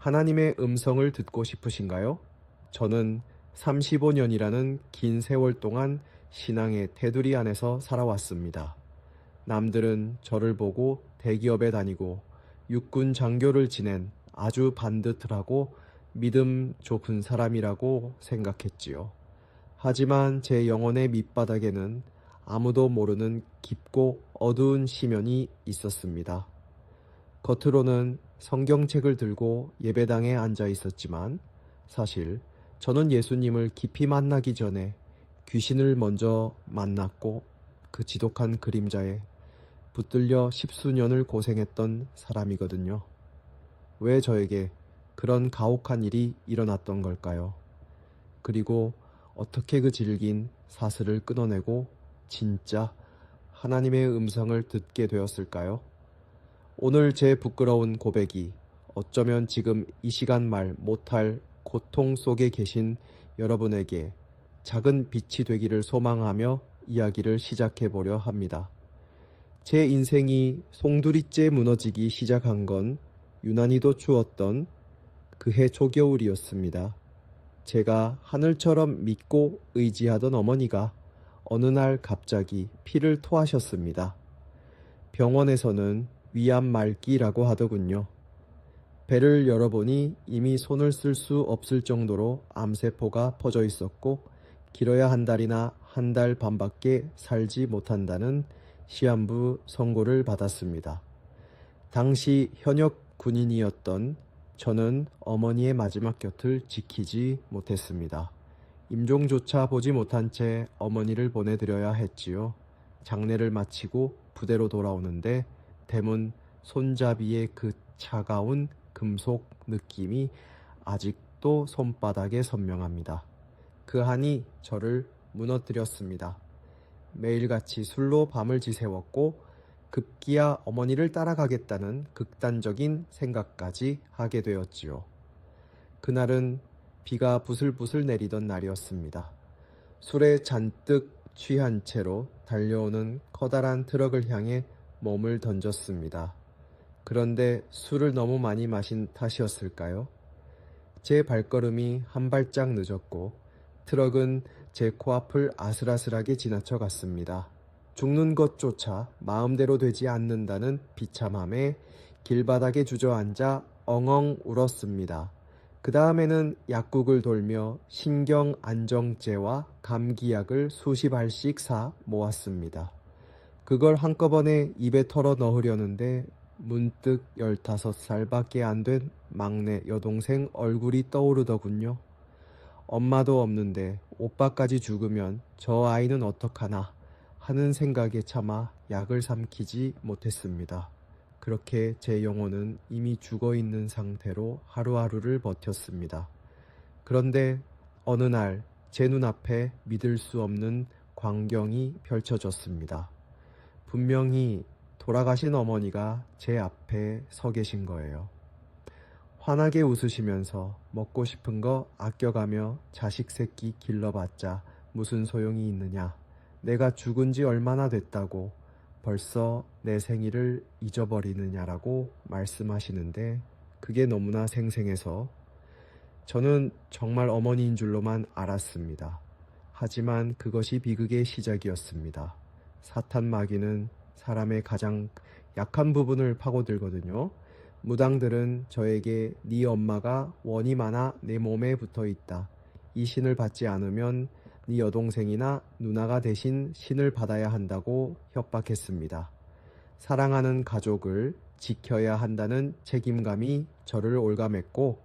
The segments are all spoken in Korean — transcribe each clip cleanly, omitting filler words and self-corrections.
하나님의 음성을 듣고 싶으신가요? 저는 35년이라는 긴 세월 동안 신앙의 테두리 안에서 살아왔습니다. 남들은 저를 보고 대기업에 다니고 육군 장교를 지낸 아주 반듯하고 믿음 좁은 사람이라고 생각했지요. 하지만 제 영혼의 밑바닥에는 아무도 모르는 깊고 어두운 시면이 있었습니다. 겉으로는 성경책을 들고 예배당에 앉아 있었지만 사실 저는 예수님을 깊이 만나기 전에 귀신을 먼저 만났고 그 지독한 그림자에 붙들려 십수년을 고생했던 사람이거든요. 왜 저에게 그런 가혹한 일이 일어났던 걸까요? 그리고 어떻게 그 질긴 사슬을 끊어내고 진짜 하나님의 음성을 듣게 되었을까요? 오늘 제 부끄러운 고백이 어쩌면 지금 이 시간 말 못할 고통 속에 계신 여러분에게 작은 빛이 되기를 소망하며 이야기를 시작해 보려 합니다. 제 인생이 송두리째 무너지기 시작한 건 유난히도 추웠던 그해 초겨울이었습니다. 제가 하늘처럼 믿고 의지하던 어머니가 어느 날 갑자기 피를 토하셨습니다. 병원에서는 위암 말기라고 하더군요. 배를 열어보니 이미 손을 쓸 수 없을 정도로 암세포가 퍼져 있었고 길어야 한 달이나 한 달 반밖에 살지 못한다는 시한부 선고를 받았습니다. 당시 현역 군인이었던 저는 어머니의 마지막 곁을 지키지 못했습니다. 임종조차 보지 못한 채 어머니를 보내드려야 했지요. 장례를 마치고 부대로 돌아오는데 대문 손잡이의 그 차가운 금속 느낌이 아직도 손바닥에 선명합니다. 그 한이 저를 무너뜨렸습니다. 매일같이 술로 밤을 지새웠고 급기야 어머니를 따라가겠다는 극단적인 생각까지 하게 되었지요. 그날은 비가 부슬부슬 내리던 날이었습니다. 술에 잔뜩 취한 채로 달려오는 커다란 트럭을 향해 몸을 던졌습니다. 그런데 술을 너무 많이 마신 탓이었을까요? 제 발걸음이 한 발짝 늦었고 트럭은 제 코앞을 아슬아슬하게 지나쳐 갔습니다. 죽는 것조차 마음대로 되지 않는다는 비참함에 길바닥에 주저앉아 엉엉 울었습니다. 그 다음에는 약국을 돌며 신경안정제와 감기약을 수십 알씩 사 모았습니다. 그걸 한꺼번에 입에 털어 넣으려는데 문득 15살밖에 안 된 막내 여동생 얼굴이 떠오르더군요. 엄마도 없는데 오빠까지 죽으면 저 아이는 어떡하나 하는 생각에 차마 약을 삼키지 못했습니다. 그렇게 제 영혼은 이미 죽어있는 상태로 하루하루를 버텼습니다. 그런데 어느 날 제 눈앞에 믿을 수 없는 광경이 펼쳐졌습니다. 분명히 돌아가신 어머니가 제 앞에 서 계신 거예요. 환하게 웃으시면서 먹고 싶은 거 아껴가며 자식 새끼 길러봤자 무슨 소용이 있느냐. 내가 죽은 지 얼마나 됐다고 벌써 내 생일을 잊어버리느냐라고 말씀하시는데 그게 너무나 생생해서 저는 정말 어머니인 줄로만 알았습니다. 하지만 그것이 비극의 시작이었습니다. 사탄 마귀는 사람의 가장 약한 부분을 파고들거든요. 무당들은 저에게 네 엄마가 원이 많아 내 몸에 붙어있다. 이 신을 받지 않으면 네 여동생이나 누나가 대신 신을 받아야 한다고 협박했습니다. 사랑하는 가족을 지켜야 한다는 책임감이 저를 올감했고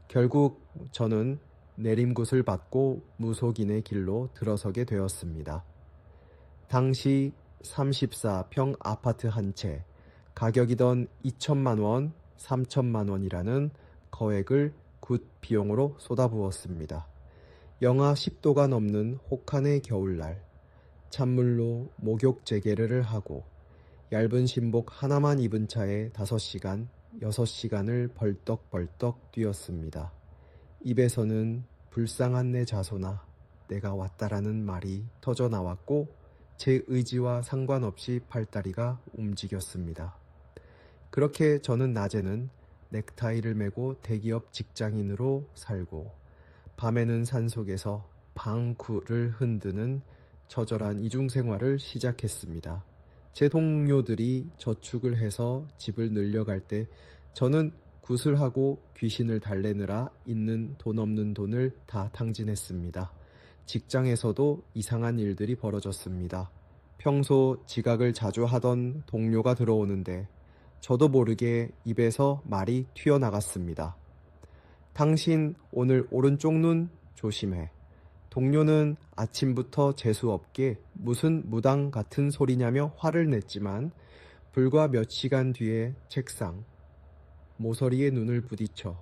결국 저는 내림굿을 받고 무속인의 길로 들어서게 되었습니다. 당시 34평 아파트 한 채, 가격이던 2천만 원, 3천만 원이라는 거액을 굿 비용으로 쏟아부었습니다. 영하 10도가 넘는 혹한의 겨울날, 찬물로 목욕 재개를 하고 얇은 신복 하나만 입은 차에 5시간, 6시간을 벌떡벌떡 뛰었습니다. 입에서는 불쌍한 내 자손아, 내가 왔다라는 말이 터져 나왔고 제 의지와 상관없이 팔다리가 움직였습니다. 그렇게 저는 낮에는 넥타이를 메고 대기업 직장인으로 살고 밤에는 산속에서 방구를 흔드는 처절한 이중생활을 시작했습니다. 제 동료들이 저축을 해서 집을 늘려갈 때 저는 구슬하고 귀신을 달래느라 있는 돈 없는 돈을 다 탕진했습니다. 직장에서도 이상한 일들이 벌어졌습니다. 평소 지각을 자주 하던 동료가 들어오는데 저도 모르게 입에서 말이 튀어나갔습니다. 당신 오늘 오른쪽 눈 조심해. 동료는 아침부터 재수없게 무슨 무당 같은 소리냐며 화를 냈지만 불과 몇 시간 뒤에 책상, 모서리에 눈을 부딪혀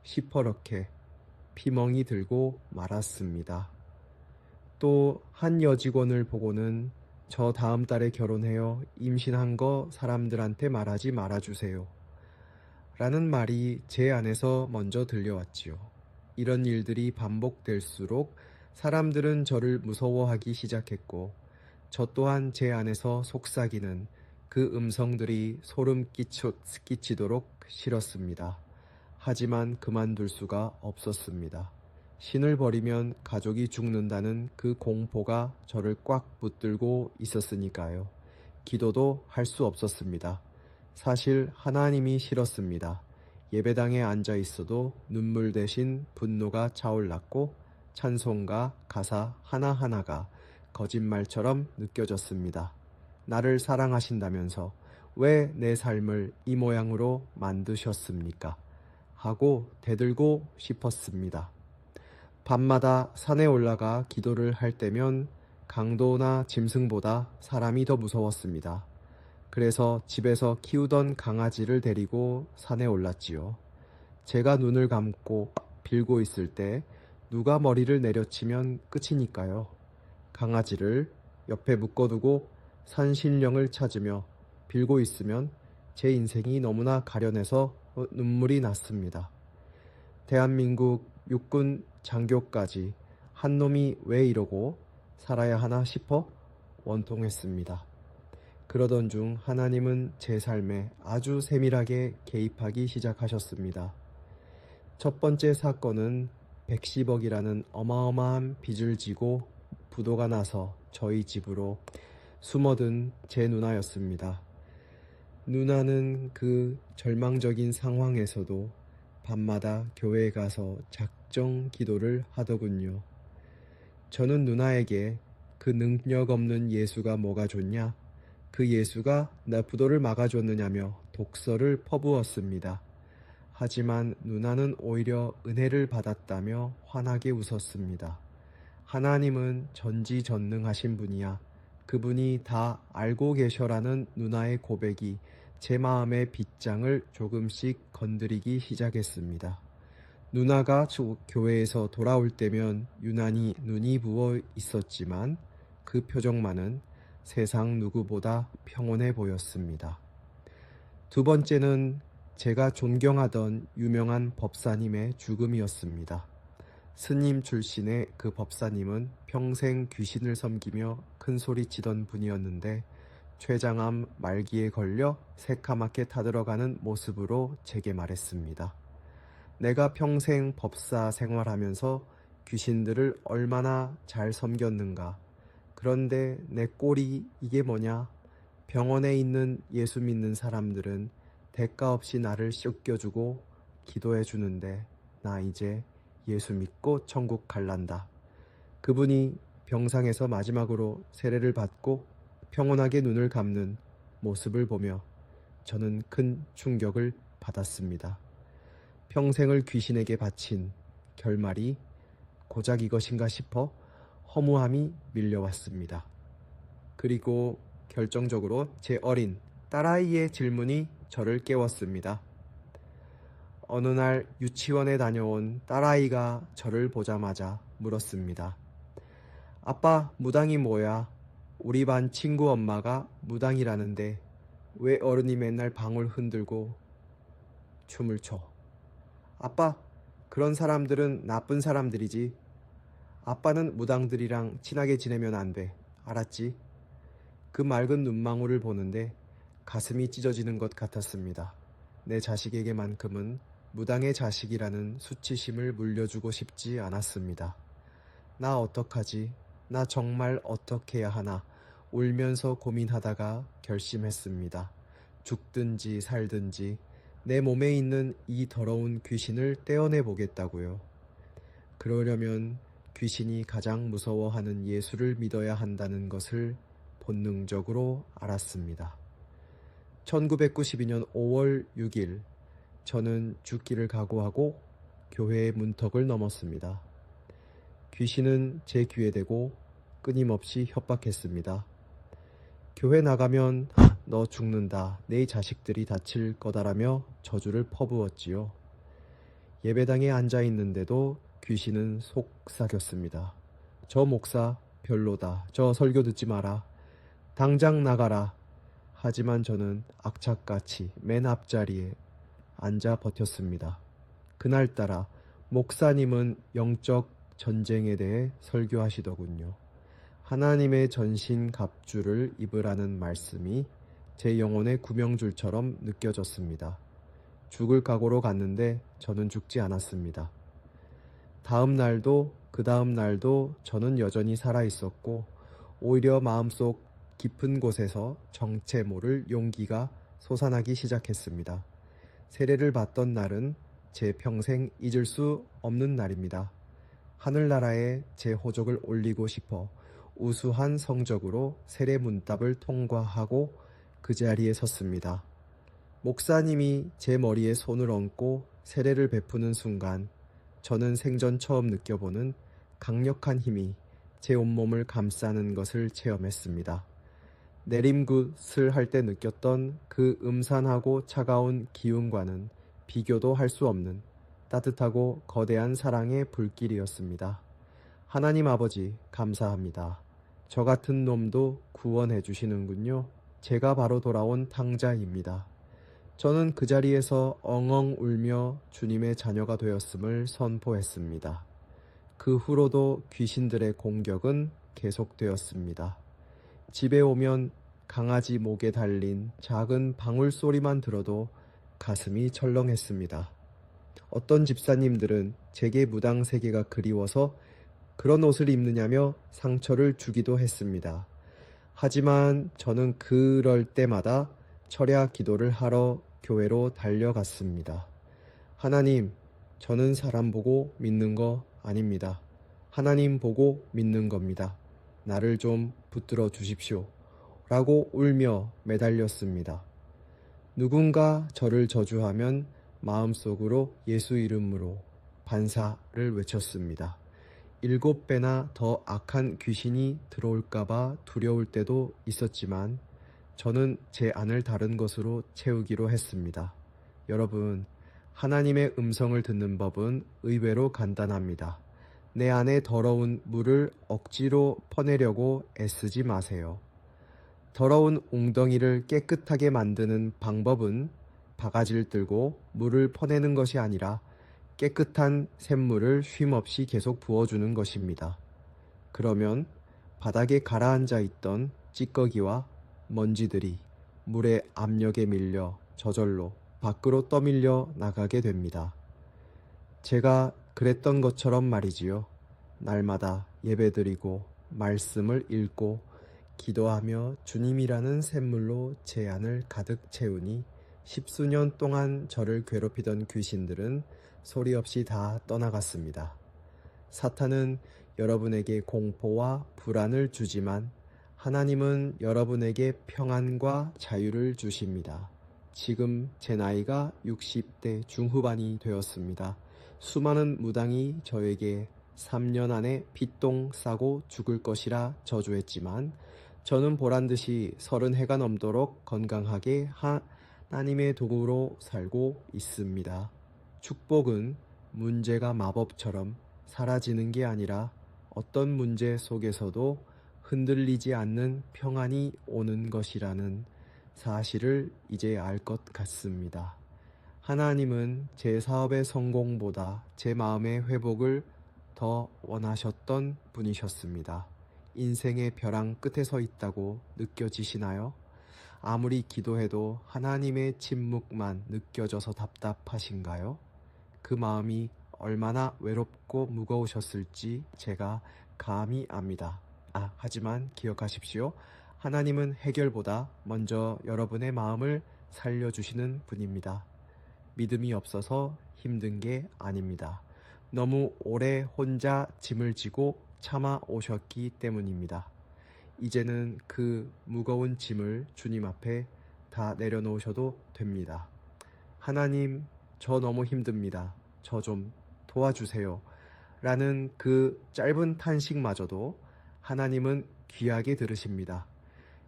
시퍼렇게 피멍이 들고 말았습니다. 또 한 여직원을 보고는 저 다음 달에 결혼해요. 임신한 거 사람들한테 말하지 말아주세요. 라는 말이 제 안에서 먼저 들려왔지요. 이런 일들이 반복될수록 사람들은 저를 무서워하기 시작했고 저 또한 제 안에서 속삭이는 그 음성들이 소름 끼치도록 싫었습니다. 하지만 그만둘 수가 없었습니다. 신을 버리면 가족이 죽는다는 그 공포가 저를 꽉 붙들고 있었으니까요. 기도도 할 수 없었습니다. 사실 하나님이 싫었습니다. 예배당에 앉아 있어도 눈물 대신 분노가 차올랐고 찬송가 가사 하나하나가 거짓말처럼 느껴졌습니다. 나를 사랑하신다면서 왜 내 삶을 이 모양으로 만드셨습니까? 하고 대들고 싶었습니다. 밤마다 산에 올라가 기도를 할 때면 강도나 짐승보다 사람이 더 무서웠습니다. 그래서 집에서 키우던 강아지를 데리고 산에 올랐지요. 제가 눈을 감고 빌고 있을 때 누가 머리를 내려치면 끝이니까요. 강아지를 옆에 묶어두고 산신령을 찾으며 빌고 있으면 제 인생이 너무나 가련해서 눈물이 났습니다. 대한민국 육군 장교까지 한 놈이 왜 이러고 살아야 하나 싶어 원통했습니다. 그러던 중 하나님은 제 삶에 아주 세밀하게 개입하기 시작하셨습니다. 첫 번째 사건은 110억이라는 어마어마한 빚을 지고 부도가 나서 저희 집으로 숨어든 제 누나였습니다. 누나는 그 절망적인 상황에서도 밤마다 교회에 가서 작정 기도를 하더군요. 저는 누나에게 그 능력 없는 예수가 뭐가 좋냐? 그 예수가 나 부도를 막아줬느냐며 독설을 퍼부었습니다. 하지만 누나는 오히려 은혜를 받았다며 환하게 웃었습니다. 하나님은 전지전능하신 분이야. 그분이 다 알고 계셔라는 누나의 고백이 제 마음의 빗장을 조금씩 건드리기 시작했습니다. 누나가 교회에서 돌아올 때면 유난히 눈이 부어 있었지만 그 표정만은 세상 누구보다 평온해 보였습니다. 두 번째는 제가 존경하던 유명한 법사님의 죽음이었습니다. 스님 출신의 그 법사님은 평생 귀신을 섬기며 큰소리치던 분이었는데 췌장암 말기에 걸려 새카맣게 타들어가는 모습으로 제게 말했습니다. 내가 평생 법사 생활하면서 귀신들을 얼마나 잘 섬겼는가. 그런데 내 꼴이 이게 뭐냐. 병원에 있는 예수 믿는 사람들은 대가 없이 나를 씻겨주고 기도해 주는데 나 이제 예수 믿고 천국 갈란다. 그분이 병상에서 마지막으로 세례를 받고 평온하게 눈을 감는 모습을 보며 저는 큰 충격을 받았습니다. 평생을 귀신에게 바친 결말이 고작 이것인가 싶어 허무함이 밀려왔습니다. 그리고 결정적으로 제 어린 딸아이의 질문이 저를 깨웠습니다. 어느 날 유치원에 다녀온 딸아이가 저를 보자마자 물었습니다. 아빠, 무당이 뭐야? 우리 반 친구 엄마가 무당이라는데 왜 어른이 맨날 방울 흔들고 춤을 춰? 아빠, 그런 사람들은 나쁜 사람들이지. 아빠는 무당들이랑 친하게 지내면 안 돼. 알았지? 그 맑은 눈망울을 보는데 가슴이 찢어지는 것 같았습니다. 내 자식에게만큼은 무당의 자식이라는 수치심을 물려주고 싶지 않았습니다. 나 어떡하지? 나 정말 어떻게 해야 하나? 울면서 고민하다가 결심했습니다. 죽든지 살든지 내 몸에 있는 이 더러운 귀신을 떼어내 보겠다고요. 그러려면 귀신이 가장 무서워하는 예수를 믿어야 한다는 것을 본능적으로 알았습니다. 1992년 5월 6일 저는 죽기를 각오하고 교회의 문턱을 넘었습니다. 귀신은 제 귀에 대고 끊임없이 협박했습니다. 교회 나가면 너 죽는다. 내 자식들이 다칠 거다라며 저주를 퍼부었지요. 예배당에 앉아 있는데도 귀신은 속삭였습니다. 저 목사 별로다. 저 설교 듣지 마라. 당장 나가라. 하지만 저는 악착같이 맨 앞자리에 앉아 버텼습니다. 그날따라 목사님은 영적 전쟁에 대해 설교하시더군요. 하나님의 전신갑주를 입으라는 말씀이 제 영혼의 구명줄처럼 느껴졌습니다. 죽을 각오로 갔는데 저는 죽지 않았습니다. 다음 날도 그 다음 날도 저는 여전히 살아있었고 오히려 마음속 깊은 곳에서 정체 모를 용기가 솟아나기 시작했습니다. 세례를 받던 날은 제 평생 잊을 수 없는 날입니다. 하늘나라에 제 호적을 올리고 싶어 우수한 성적으로 세례 문답을 통과하고 그 자리에 섰습니다. 목사님이 제 머리에 손을 얹고 세례를 베푸는 순간 저는 생전 처음 느껴보는 강력한 힘이 제 온몸을 감싸는 것을 체험했습니다. 내림굿을 할 때 느꼈던 그 음산하고 차가운 기운과는 비교도 할 수 없는 따뜻하고 거대한 사랑의 불길이었습니다. 하나님 아버지 감사합니다. 저 같은 놈도 구원해 주시는군요. 제가 바로 돌아온 탕자입니다. 저는 그 자리에서 엉엉 울며 주님의 자녀가 되었음을 선포했습니다. 그 후로도 귀신들의 공격은 계속되었습니다. 집에 오면 강아지 목에 달린 작은 방울 소리만 들어도 가슴이 철렁했습니다. 어떤 집사님들은 제게 무당 세계가 그리워서 그런 옷을 입느냐며 상처를 주기도 했습니다. 하지만 저는 그럴 때마다 철야 기도를 하러 교회로 달려갔습니다. 하나님, 저는 사람 보고 믿는 거 아닙니다. 하나님 보고 믿는 겁니다. 나를 좀 붙들어 주십시오. 라고 울며 매달렸습니다. 누군가 저를 저주하면 마음속으로 예수 이름으로 반사를 외쳤습니다. 7배나 더 악한 귀신이 들어올까봐 두려울 때도 있었지만 저는 제 안을 다른 것으로 채우기로 했습니다. 여러분, 하나님의 음성을 듣는 법은 의외로 간단합니다. 내 안에 더러운 물을 억지로 퍼내려고 애쓰지 마세요. 더러운 웅덩이를 깨끗하게 만드는 방법은 바가지를 들고 물을 퍼내는 것이 아니라 깨끗한 샘물을 쉼없이 계속 부어주는 것입니다. 그러면 바닥에 가라앉아 있던 찌꺼기와 먼지들이 물의 압력에 밀려 저절로 밖으로 떠밀려 나가게 됩니다. 제가 그랬던 것처럼 말이지요. 날마다 예배드리고 말씀을 읽고 기도하며 주님이라는 샘물로 제 안을 가득 채우니 10수년 동안 저를 괴롭히던 귀신들은 소리 없이 다 떠나갔습니다. 사탄은 여러분에게 공포와 불안을 주지만 하나님은 여러분에게 평안과 자유를 주십니다. 지금 제 나이가 60대 중후반이 되었습니다. 수많은 무당이 저에게 3년 안에 피똥 싸고 죽을 것이라 저주했지만 저는 보란듯이 30해가 넘도록 건강하게 하나님의 도구로 살고 있습니다. 축복은 문제가 마법처럼 사라지는 게 아니라 어떤 문제 속에서도 흔들리지 않는 평안이 오는 것이라는 사실을 이제 알 것 같습니다. 하나님은 제 사업의 성공보다 제 마음의 회복을 더 원하셨던 분이셨습니다. 인생의 벼랑 끝에 서 있다고 느껴지시나요? 아무리 기도해도 하나님의 침묵만 느껴져서 답답하신가요? 그 마음이 얼마나 외롭고 무거우셨을지 제가 감히 압니다. 하지만 기억하십시오. 하나님은 해결보다 먼저 여러분의 마음을 살려주시는 분입니다. 믿음이 없어서 힘든 게 아닙니다. 너무 오래 혼자 짐을 지고 참아 오셨기 때문입니다. 이제는 그 무거운 짐을 주님 앞에 다 내려놓으셔도 됩니다. 하나님, 저 너무 힘듭니다. 저 좀 도와주세요. 라는 그 짧은 탄식마저도 하나님은 귀하게 들으십니다.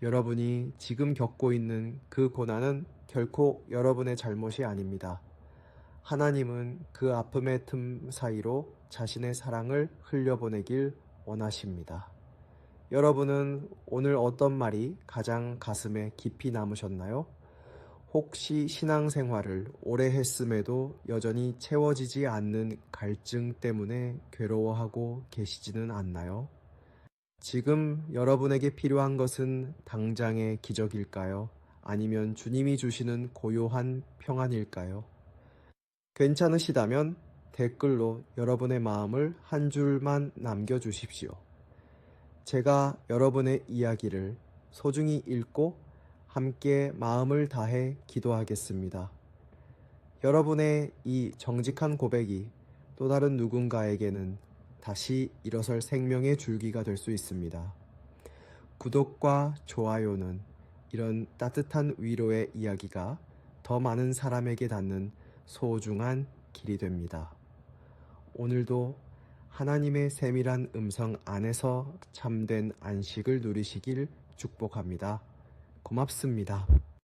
여러분이 지금 겪고 있는 그 고난은 결코 여러분의 잘못이 아닙니다. 하나님은 그 아픔의 틈 사이로 자신의 사랑을 흘려보내길 원하십니다. 여러분은 오늘 어떤 말이 가장 가슴에 깊이 남으셨나요? 혹시 신앙생활을 오래 했음에도 여전히 채워지지 않는 갈증 때문에 괴로워하고 계시지는 않나요? 지금 여러분에게 필요한 것은 당장의 기적일까요? 아니면 주님이 주시는 고요한 평안일까요? 괜찮으시다면 댓글로 여러분의 마음을 한 줄만 남겨주십시오. 제가 여러분의 이야기를 소중히 읽고 함께 마음을 다해 기도하겠습니다. 여러분의 이 정직한 고백이 또 다른 누군가에게는 다시 일어설 생명의 줄기가 될 수 있습니다. 구독과 좋아요는 이런 따뜻한 위로의 이야기가 더 많은 사람에게 닿는 소중한 길이 됩니다. 오늘도 하나님의 세밀한 음성 안에서 참된 안식을 누리시길 축복합니다. 고맙습니다.